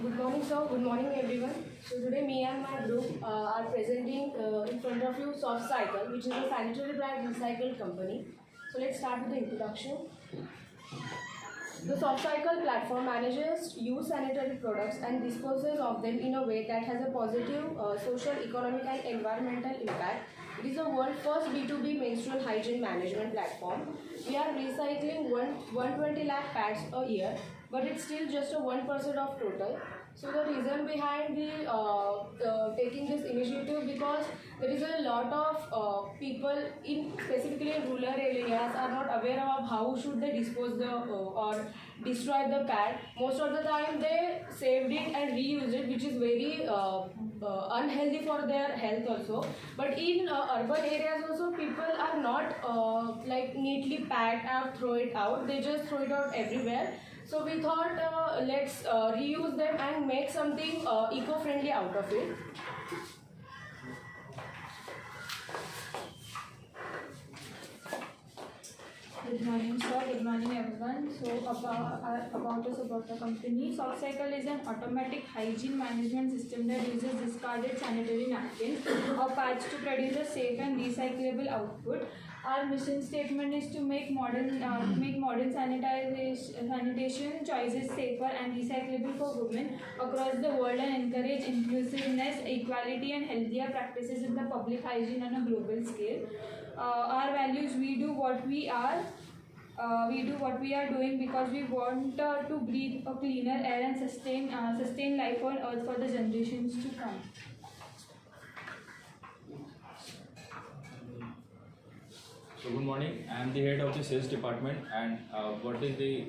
Good morning, sir. Good morning, everyone. So today, me and my group are presenting in front of you Soft Cycle, which is a sanitary pad recycle company. So let's start with the introduction. The Soft Cycle platform manages used sanitary products and disposes of them in a way that has a positive social, economic, and environmental impact. It is the world's first B2B menstrual hygiene management platform. We are recycling 120 lakh pads a year, but it's still just a 1% of total. So the reason behind the taking this initiative, because there is a lot of people in specifically in rural areas are not aware of how should they dispose the or destroy the pad. Most of the time they saved it and reused it, which is very unhealthy for their health also. But in urban areas also, people are not like neatly packed and throw it out. They just throw it out everywhere. So we thought let's reuse them and make something eco-friendly out of it. Good morning, sir. Good morning, everyone. So, about the company, SoftCycle is an automatic hygiene management system that uses discarded sanitary napkins or pads to produce a safe and recyclable output. Our mission statement is to make modern sanitation choices safer and recyclable for women across the world and encourage inclusiveness, equality, and healthier practices in the public hygiene on a global scale. Our values: we do what we are. We do what we are doing because we want to breathe a cleaner air and sustain life on Earth for the generations to come. So good morning. I am the head of the sales department, and what is the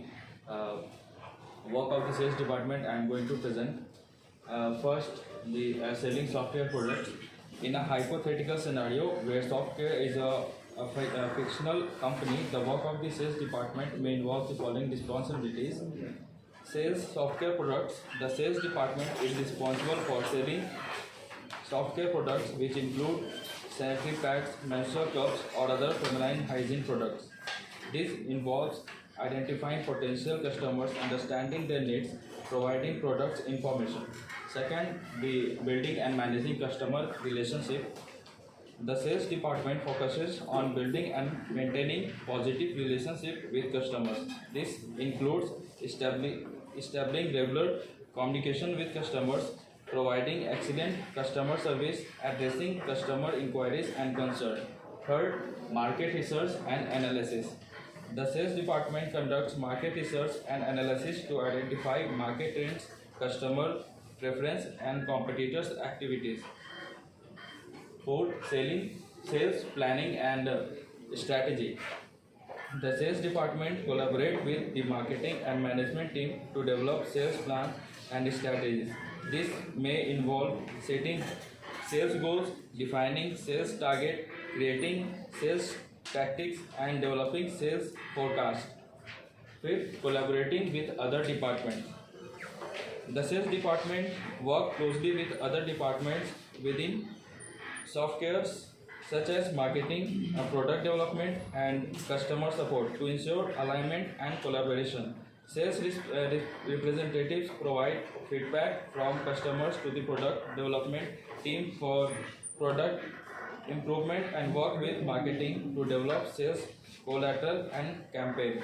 work of the sales department I am going to present. First, the selling software products. In a hypothetical scenario where software is a fictional company, the work of the sales department may involve the following responsibilities. Sales software products. The sales department is responsible for selling software products which include sanitary pads, menstrual cups, or other feminine hygiene products. This involves identifying potential customers, understanding their needs, providing products information. Second, the building and managing customer relationship. The sales department focuses on building and maintaining positive relationship with customers. This includes establishing regular communication with customers, providing excellent customer service, addressing customer inquiries and concerns. Third, market research and analysis. The sales department conducts market research and analysis to identify market trends, customer preference, and competitors' activities. Fourth, sales planning and strategy. The sales department collaborates with the marketing and management team to develop sales plans and strategies. This may involve setting sales goals, defining sales target, creating sales tactics, and developing sales forecasts. Fifth, collaborating with other departments. The sales department works closely with other departments within softwares such as marketing, product development, and customer support to ensure alignment and collaboration. Sales representatives provide feedback from customers to the product development team for product improvement and work with marketing to develop sales collateral and campaign.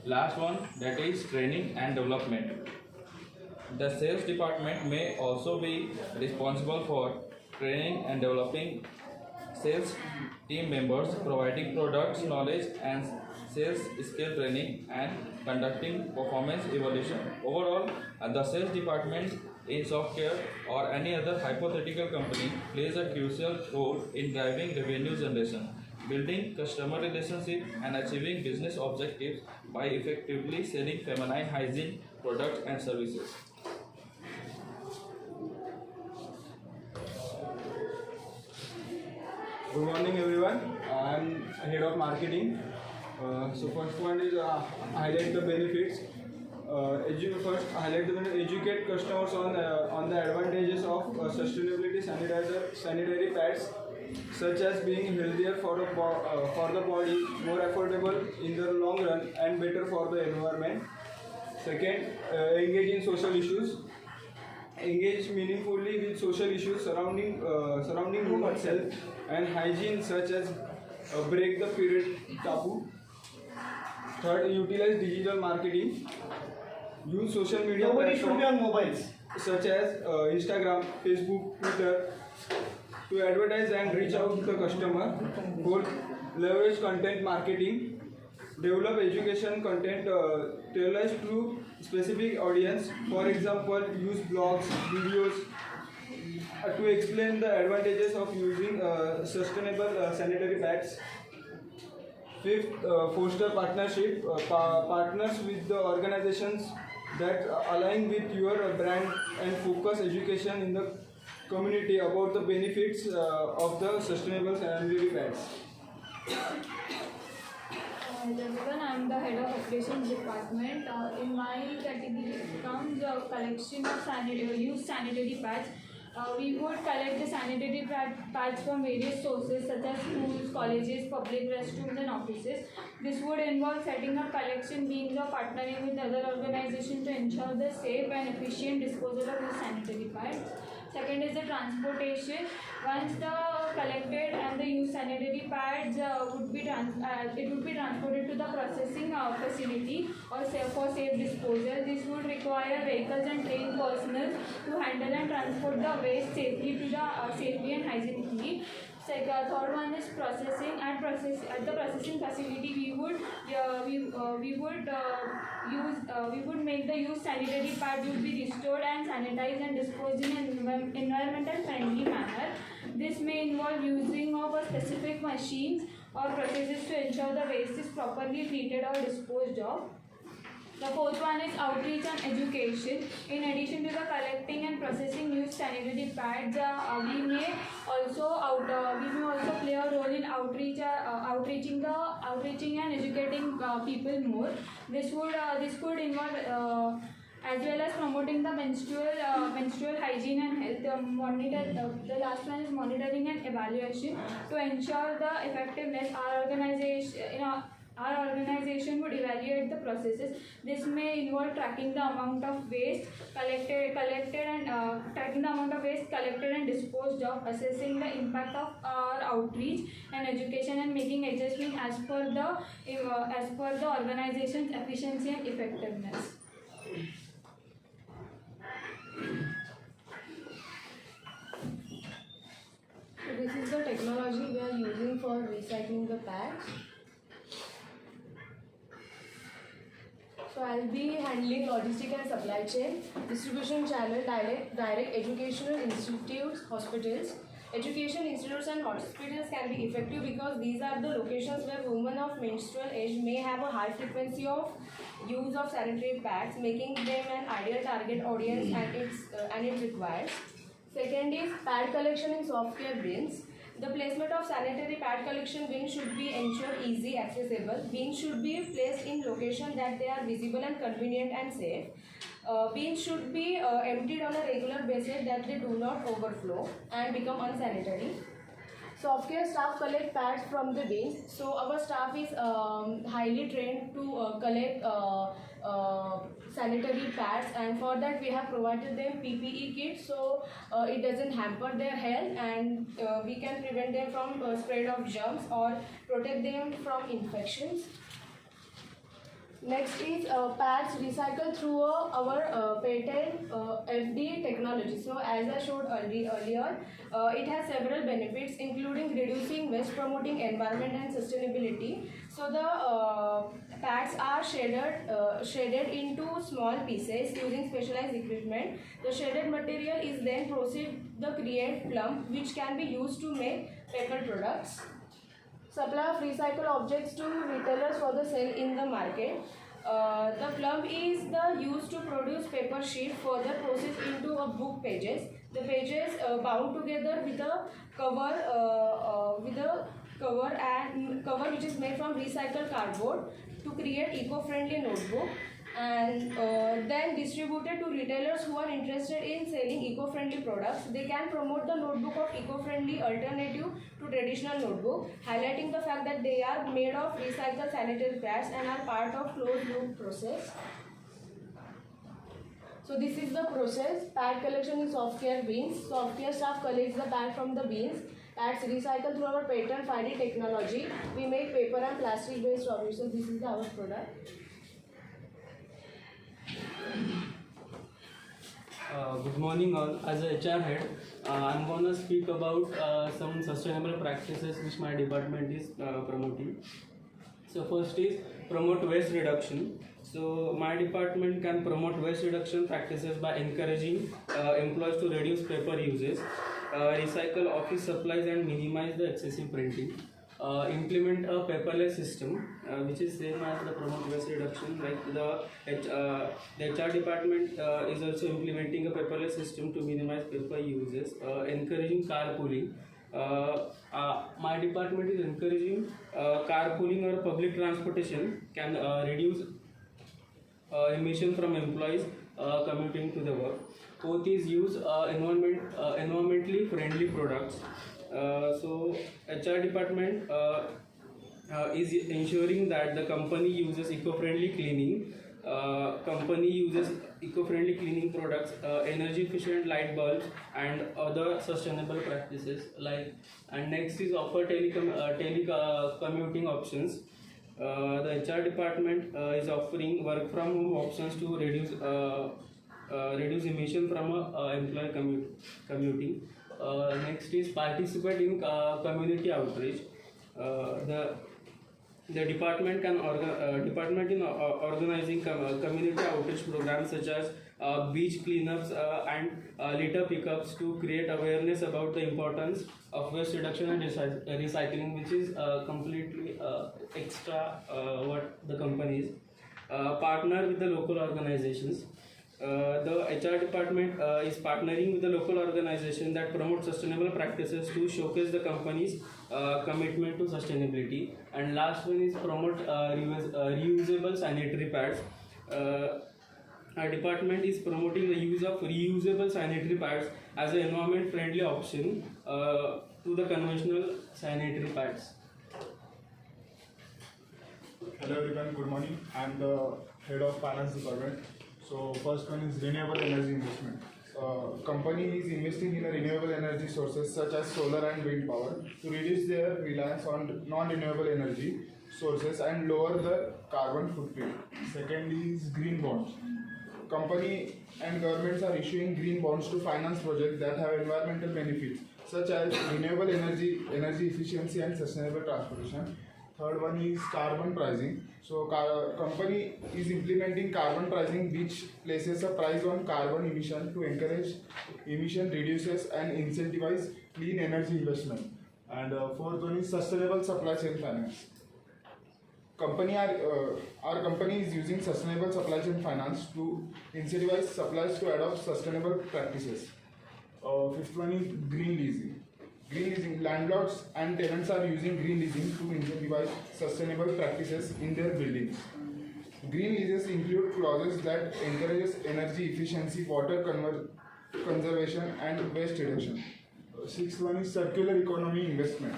Last one, that is training and development. The sales department may also be responsible for training and developing sales team members, providing products knowledge and sales skill training, and conducting performance evaluation. Overall, the sales department in software or any other hypothetical company plays a crucial role in driving revenue generation, building customer relationship, and achieving business objectives by effectively selling feminine hygiene products and services. Good morning, everyone. I'm head of marketing. So first one is highlight the benefits. First, highlight the benefits. Educate customers on the advantages of sustainability sanitary pads, such as being healthier for the body, more affordable in the long run, and better for the environment. Second, engage in social issues. Engage meaningfully with social issues surrounding women's health and hygiene, such as break the period taboo. Third, utilize digital marketing. Use social media Nobody should be platforms on mobiles. such as Instagram, Facebook, Twitter to advertise and reach out to the customer. Fourth, leverage content marketing. Develop education content tailored to specific audience. For example, use blogs, videos to explain the advantages of using sustainable sanitary pads. Fifth, foster partnership. Partners with the organizations that align with your brand and focus education in the community about the benefits of the sustainable sanitary pads. Everyone, I am the head of operations department. In my category comes a collection of used sanitary pads. We would collect the sanitary pads from various sources such as schools, colleges, public restrooms and offices. This would involve setting up collection beams or partnering with other organizations to ensure the safe and efficient disposal of the sanitary pads. Second is the transportation. Once the collected and the used sanitary pads would be transported to the processing facility or for safe disposal. This would require vehicles and trained personnel to handle and transport the waste safely to the safely and hygienically. Third one is processing. At the processing facility, we would make the used sanitary pads would be restored and sanitized and disposed in an environmental friendly manner. This may involve using of a specific machines or processes to ensure the waste is properly treated or disposed of. The fourth one is outreach and education. In addition to the collecting and processing used sanitary pads, we may also play a role in outreaching and educating people more. This could involve as well as promoting the menstrual hygiene and health. The last one is monitoring and evaluation to ensure the effectiveness. Our organization would evaluate the processes. This may involve tracking the amount of waste collected and disposed of, assessing the impact of our outreach and education, and making adjustments as per the organization's efficiency and effectiveness. So this is the technology we are using for recycling the pads. So I'll be handling logistic and supply chain, distribution channel, direct educational institutes, hospitals. Education institutes and hospitals can be effective because these are the locations where women of menstrual age may have a high frequency of use of sanitary pads, making them an ideal target audience and it requires. Second is pad collection in software bins. The placement of sanitary pad collection bins should be ensured easy accessible. Bins should be placed in location that they are visible and convenient and safe. Bins should be emptied on a regular basis that they do not overflow and become unsanitary. Software staff collect pads from the bins. So our staff is highly trained to collect sanitary pads, and for that we have provided them PPE kits so it doesn't hamper their health, and we can prevent them from spread of germs or protect them from infections. Next is pads recycled through our patent FD technology. So as I showed earlier, it has several benefits including reducing waste, promoting environment and sustainability. So the pads are shredded into small pieces using specialized equipment. The shredded material is then processed to create plump, which can be used to make paper products. Supply of recycled objects to retailers for the sale in the market. The plumb is used to produce paper sheet, further processed into a book pages. The pages bound together with a cover which is made from recycled cardboard to create eco-friendly notebook, and then distributed to retailers who are interested in selling eco-friendly products. They can promote the notebook of eco-friendly alternative to traditional notebook, highlighting the fact that they are made of recycled sanitary pads and are part of closed loop process. So this is the process. Pad collection in software bins. Software staff collects the pad from the bins. Pads recycled through our patent 5D technology. We make paper and plastic based objects. So this is our product. Good morning all. As a HR head, I'm gonna speak about some sustainable practices which my department is promoting. So first is promote waste reduction. So my department can promote waste reduction practices by encouraging employees to reduce paper uses, recycle office supplies and minimize the excessive printing. Implement a paperless system, which is same as the promote waste reduction. Like the HR department is also implementing a paperless system to minimize paper uses. Encouraging carpooling. My department is encouraging carpooling or public transportation can reduce emission from employees commuting to the work. Fourth is use environmentally friendly products. So HR department is ensuring that the company uses eco-friendly cleaning. Company uses eco-friendly cleaning products, energy efficient light bulbs, and other sustainable practices. And next is offer telecommuting options. The HR department is offering work from home options to reduce emission from employee commuting. Next is participate in community outreach. The department can organizing community outreach programs such as beach cleanups and litter pickups to create awareness about the importance of waste reduction and recycling, which is completely extra what the company is. Partner with the local organizations. The HR department is partnering with the local organization that promote sustainable practices to showcase the company's commitment to sustainability. And last one is promote reusable sanitary pads. Our department is promoting the use of reusable sanitary pads as an environment friendly option to the conventional sanitary pads. Hello everyone, good morning. I'm the head of finance department. So first one is renewable energy investment. Company is investing in renewable energy sources such as solar and wind power to reduce their reliance on non-renewable energy sources and lower the carbon footprint. Second is green bonds. Company and governments are issuing green bonds to finance projects that have environmental benefits such as renewable energy efficiency and sustainable transportation. Third one is carbon pricing. So company is implementing carbon pricing which places a price on carbon emission to encourage emission reduces and incentivize clean energy investment. And fourth one is sustainable supply chain finance. Our company is using sustainable supply chain finance to incentivize suppliers to adopt sustainable practices. Fifth one is green leasing. Green leasing, landlords and tenants are using green leasing to incentivize sustainable practices in their buildings. Green leases include clauses that encourages energy efficiency, water conservation and waste reduction. Sixth one is circular economy investment.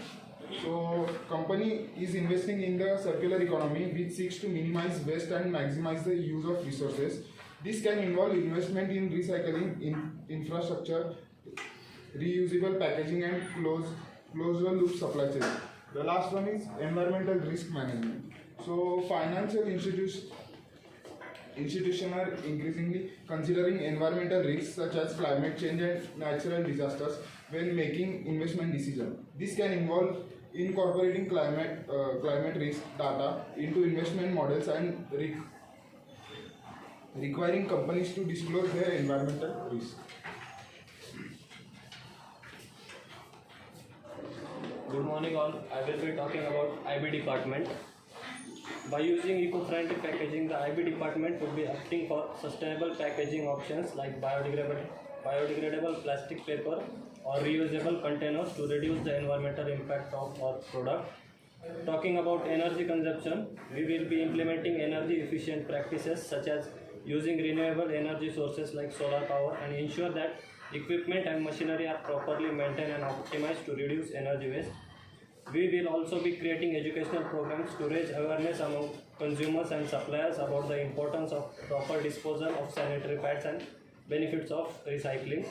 So company is investing in the circular economy which seeks to minimize waste and maximize the use of resources. This can involve investment in recycling, infrastructure, reusable packaging and closed loop supply chain. The last one is environmental risk management. So financial institutions are increasingly considering environmental risks such as climate change and natural disasters when making investment decisions. This can involve incorporating climate risk data into investment models and requiring companies to disclose their environmental risk. Good morning all. I will be talking about IB department. By using eco-friendly packaging, the IB department would be opting for sustainable packaging options like biodegradable plastic paper or reusable containers to reduce the environmental impact of our product. Talking about energy consumption, we will be implementing energy efficient practices such as using renewable energy sources like solar power and ensure that equipment and machinery are properly maintained and optimized to reduce energy waste. We will also be creating educational programs to raise awareness among consumers and suppliers about the importance of proper disposal of sanitary pads and benefits of recycling.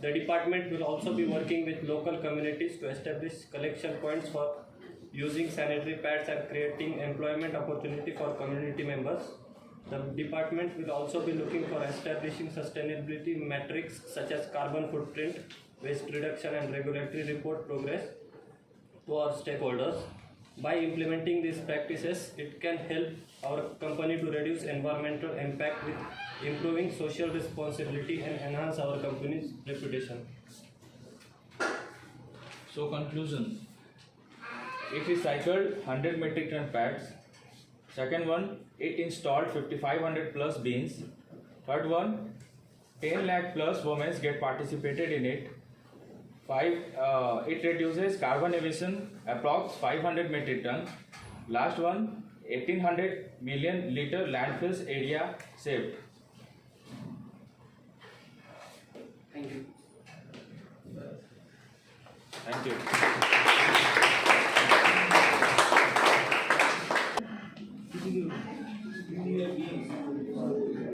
The department will also be working with local communities to establish collection points for using sanitary pads and creating employment opportunity for community members. The department will also be looking for establishing sustainability metrics such as carbon footprint, waste reduction and regulatory report progress to our stakeholders. By implementing these practices, it can help our company to reduce environmental impact with improving social responsibility and enhance our company's reputation. So conclusion, it recycled 100 metric ton pads. Second one, it installed 5500 plus bins. Third one, 10 lakh plus women get participated in it. It reduces carbon emission approx 500 metric ton. Last one, 1800 million liter landfills area saved. Thank you. Thank you.